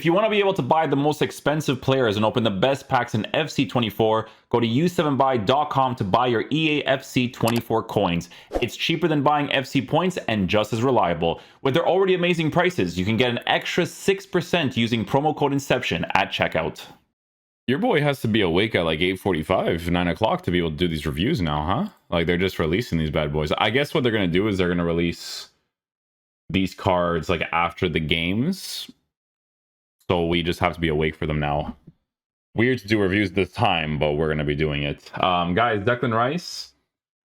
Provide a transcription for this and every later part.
If you want to be able to buy the most expensive players and open the best packs in FC24, go to u7buy.com to buy your EA FC24 coins. It's cheaper than buying FC points and just as reliable. With their already amazing prices, you can get an extra 6% using promo code Inception at checkout. Your boy has to be awake at like 8:45, 9 o'clock to be able to do these reviews now, huh? Like they're just releasing these bad boys. I guess what they're going to do is they're going to release these cards like after the games. So we just have to be awake for them now. Weird to do reviews this time, but we're going to be doing it. Guys, Declan Rice,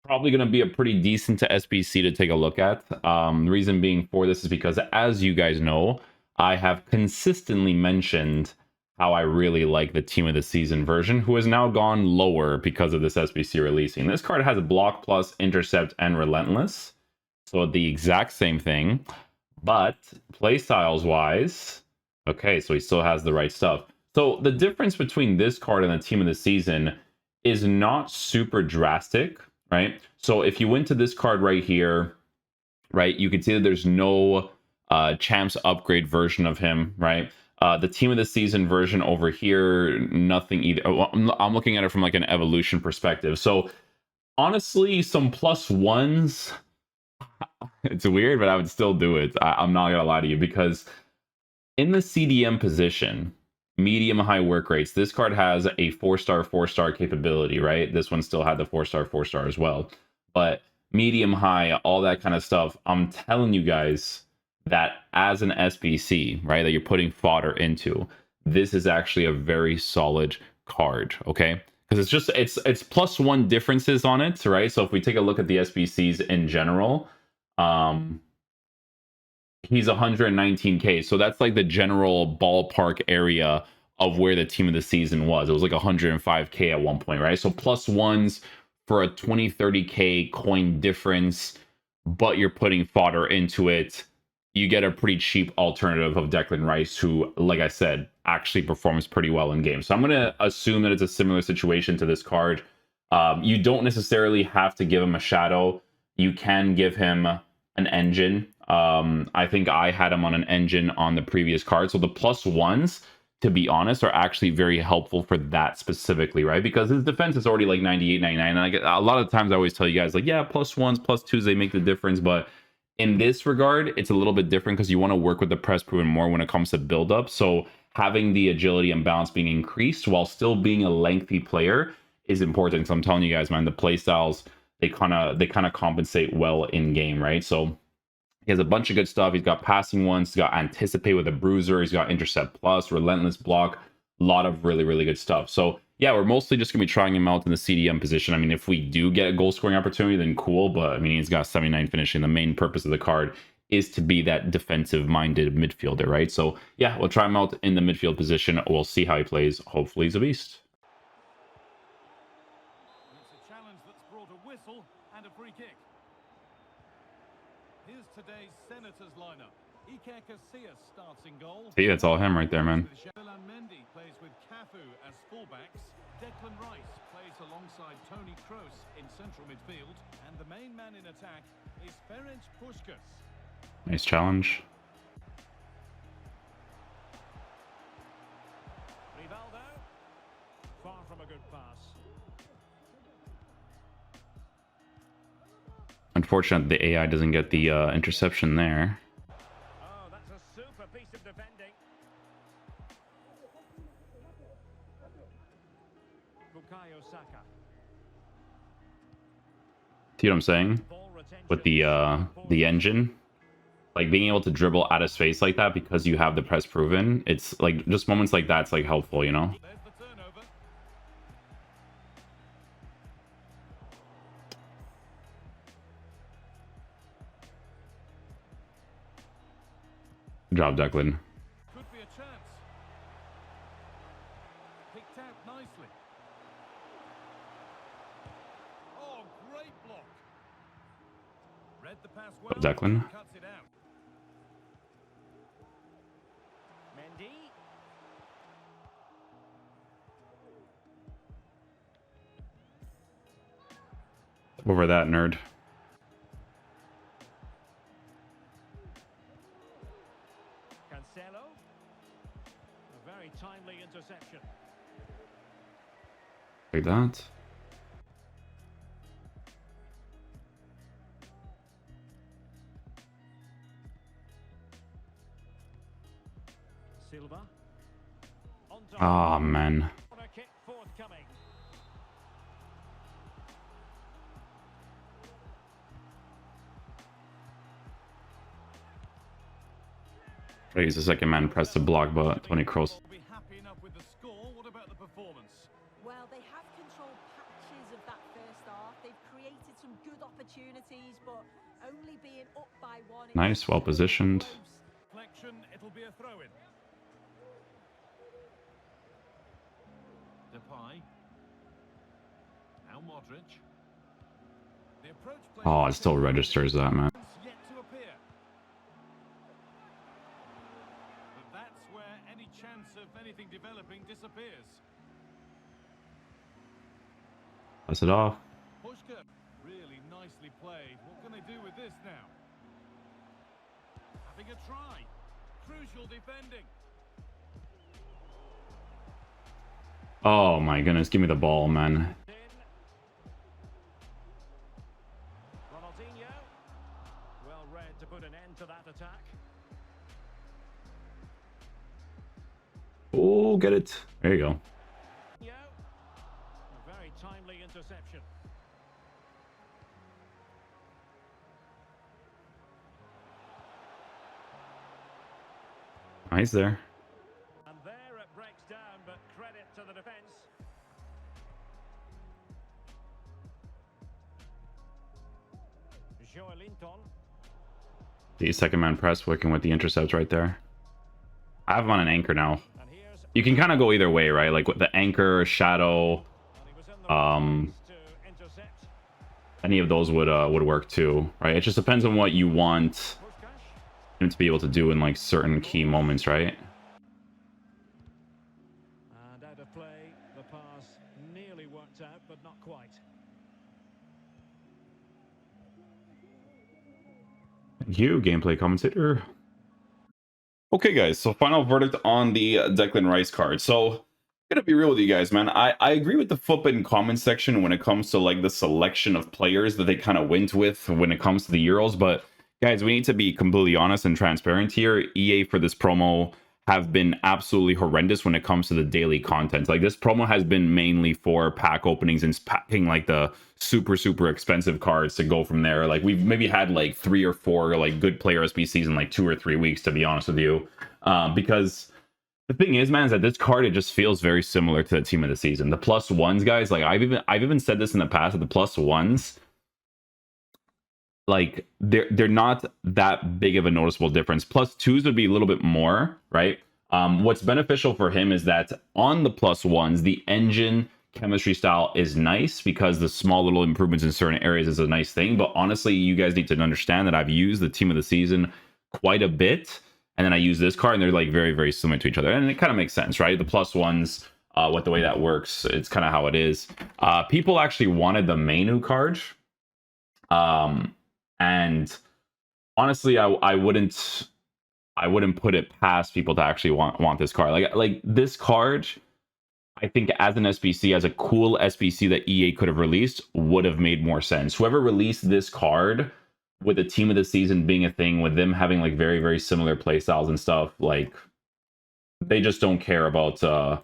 probably going to be a pretty decent to SBC to take a look at. The reason being for this is because, as you guys know, I have consistently mentioned how I really like the Team of the Season version, who has now gone lower because of this SBC releasing. This card has a block plus, intercept, and relentless. So the exact same thing. But playstyles wise, okay, so he still has the right stuff. So the difference between this card and the Team of the Season is not super drastic, right? So if you went to this card right here, right, you can see that there's no Champs upgrade version of him, right? The Team of the Season version over here, nothing either. I'm looking at it from like an evolution perspective. So honestly, some +1s, it's weird, but I would still do it. I'm not gonna lie to you, because in the CDM position, medium high work rates, this card has a 4-star 4-star capability, right? This one still had the 4-star 4-star as well, but medium high, all that kind of stuff. I'm telling you guys that as an SBC, right, that you're putting fodder into, this is actually a very solid card, okay? Because it's +1 differences on it, right? So if we take a look at the SBCs in general, he's 119k, so that's like the general ballpark area of where the Team of the Season was. It was like 105k at one point, right? So +1s for a 20-30k coin difference, but you're putting fodder into it. You get a pretty cheap alternative of Declan Rice, who, like I said, actually performs pretty well in game. So I'm going to assume that it's a similar situation to this card. You don't necessarily have to give him a shadow. You can give him an engine. I think I had him on an engine on the previous card. So the +1s, to be honest, are actually very helpful for that specifically, right? Because his defense is already like 98, 99. And a lot of times I always tell you guys, like, yeah, +1s, +2s, they make the difference. But in this regard, it's a little bit different because you want to work with the press proven more when it comes to build up. So having the agility and balance being increased while still being a lengthy player is important. So I'm telling you guys, man, the play styles, they kind of compensate well in game, right? So he has a bunch of good stuff. He's got passing ones. He's got anticipate with a bruiser. He's got intercept plus, relentless block. A lot of really, really good stuff. So yeah, we're mostly just going to be trying him out in the CDM position. I mean, if we do get a goal scoring opportunity, then cool. But I mean, he's got 79 finishing. The main purpose of the card is to be that defensive minded midfielder, right? So yeah, we'll try him out in the midfield position. We'll see how he plays. Hopefully he's a beast. It's a challenge that's brought a whistle and a free kick. Here's today's Senators lineup. Iker Casillas starts in goal. See, it's all him right there, man. Mendy plays with Cafu as fullbacks. Declan Rice plays alongside Toni Kroos in central midfield, and the main man in attack is Ferenc Puskas. Nice challenge. Rivaldo, far from a good pass. Unfortunate the AI doesn't get the interception there. Oh, that's a super piece of defending. Bukayo Saka. See what I'm saying? With the engine, like being able to dribble out of space like that because you have the press proven, it's like just moments like that's like helpful, you know? There's the turnover. Good job, Declan. Could be a chance. Picked out nicely. Oh, great block. Read the pass well. Declan. Cuts it out. Mendy. Over that, nerd. Cancelo. very timely interception. Like that. Silva. Oh, man. Corner kick forthcoming. He's the second man press to block, but Tony Kroos. Be happy enough with the score. What about the performance? Well, they have controlled patches of that first half. They've created some good opportunities, but only being up by one. Nice, well positioned. Deflection, it'll be a throw-in. Depay. Now Modric. The approach play Oh, it still registers that, man. yet to appear. But that's where any chance of anything developing disappears. Pass it off. Pushka, really nicely played. What can they do with this now? Having a try. Crucial defending. Oh my goodness, give me the ball, man. Ronaldinho. Well read to put an end to that attack. Oh, get it. There you go. A very timely interception. Nice there. And there it breaks down, but credit to the defence. Joelinton. The second man press working with the intercepts right there. I have him on an anchor now. And here's You can kind of go either way, right? Like with the anchor, shadow, and he was in the right place to intercept. any of those would work too, right? It just depends on what you want Puskás. him to be able to do in like certain key moments, right? And out of play, the pass nearly worked out, but not quite. Thank you, gameplay commentator. Okay, guys, so final verdict on the Declan Rice card. So, I'm gonna be real with you guys, man. I agree with the footbin comment section when it comes to like the selection of players that they kind of went with when it comes to the Euros. But guys, we need to be completely honest and transparent here. EA for this promo have been absolutely horrendous when it comes to the daily content. Like this promo has been mainly for pack openings and packing like the super expensive cards to go from there. Like we've maybe had like 3 or 4 like good player SBCs in like 2 or 3 weeks, to be honest with you. Because the thing is, man, is that this card, it just feels very similar to the team of the season. The +1s, guys, like I've even said this in the past, that the +1s, like they're not that big of a noticeable difference. +2s would be a little bit more, right? What's beneficial for him is that on the +1s, the engine chemistry style is nice because the small little improvements in certain areas is a nice thing. But honestly, you guys need to understand that I've used the team of the season quite a bit, and then I use this card, and they're like very similar to each other, and it kind of makes sense, right? The +1s, with the way that works, it's kind of how it is. People actually wanted the Mainu card. And honestly, I wouldn't put it past people to actually want this card. Like this card, I think as an SBC, as a cool SBC that EA could have released, would have made more sense. Whoever released this card with the team of the season being a thing, with them having like very similar play styles and stuff, like they just don't care about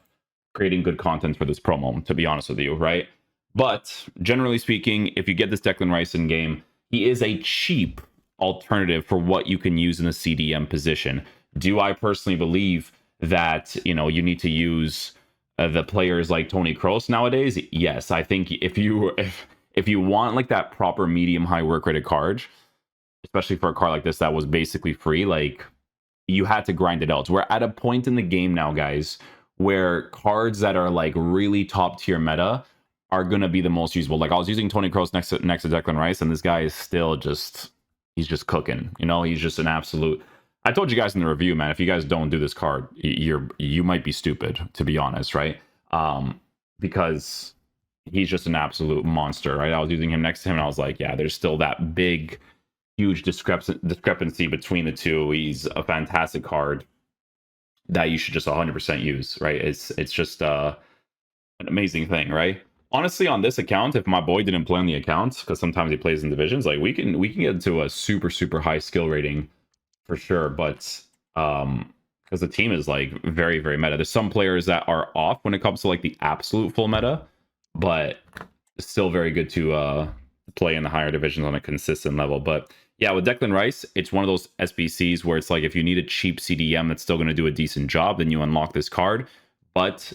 creating good content for this promo, to be honest with you, right? But generally speaking, if you get this Declan Rice in game, he is a cheap alternative for what you can use in the CDM position. Do I personally believe that, you know, you need to use the players like Tony Kroos nowadays? Yes, I think if you want like that proper medium high work rated card, especially for a card like this that was basically free, like you had to grind it out. So we're at a point in the game now, guys, where cards that are like really top tier meta are going to be the most usable. Like I was using Tony Kroos next to Declan Rice, and this guy is still just, he's just cooking. You know, he's just an absolute. I told you guys in the review, man, if you guys don't do this card, you might be stupid, to be honest, right? Because he's just an absolute monster, right? I was using him next to him, and I was like, yeah, there's still that big, huge discrepancy between the two. He's a fantastic card. that you should just 100% use, right? It's just an amazing thing, right? Honestly, on this account, if my boy didn't play on the account, because sometimes he plays in divisions, like we can get to a super high skill rating for sure. But because the team is like very meta. There's some players that are off when it comes to like the absolute full meta, but it's still very good to play in the higher divisions on a consistent level. But yeah, with Declan Rice, it's one of those SBCs where it's like if you need a cheap CDM that's still going to do a decent job, then you unlock this card. But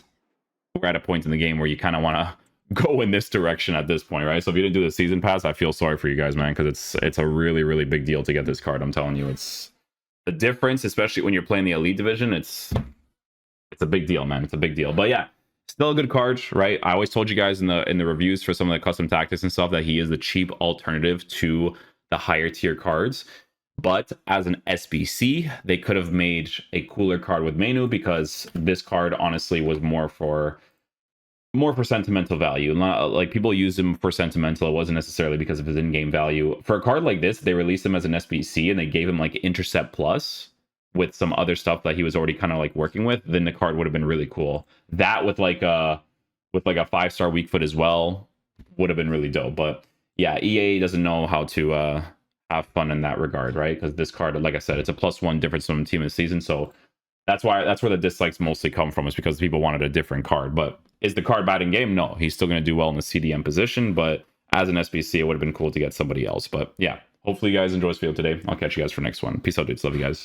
we're at a point in the game where you kind of want to go in this direction at this point, right? So if you didn't do the season pass, I feel sorry for you guys, man, because it's a really big deal to get this card. I'm telling you, it's the difference, especially when you're playing the elite division. It's a big deal, man. It's a big deal. But yeah, still a good card, right? I always told you guys in the reviews for some of the custom tactics and stuff that he is the cheap alternative to the higher tier cards. But as an SBC, they could have made a cooler card with Menu, because this card honestly was more for sentimental value. Like people used him for sentimental. It wasn't necessarily because of his in-game value. For a card like this, they released him as an SBC and they gave him like Intercept Plus with some other stuff that he was already kind of like working with. Then the card would have been really cool. That with like a 5-star weak foot as well would have been really dope. But yeah, EA doesn't know how to have fun in that regard, right? Because this card, like I said, it's a +1 difference from team of the season. So that's where the dislikes mostly come from, is because people wanted a different card. But is the card bad in game? No, he's still going to do well in the CDM position. But as an SBC, it would have been cool to get somebody else. But yeah, hopefully you guys enjoy this video today. I'll catch you guys for next one. Peace out, dudes. Love you guys.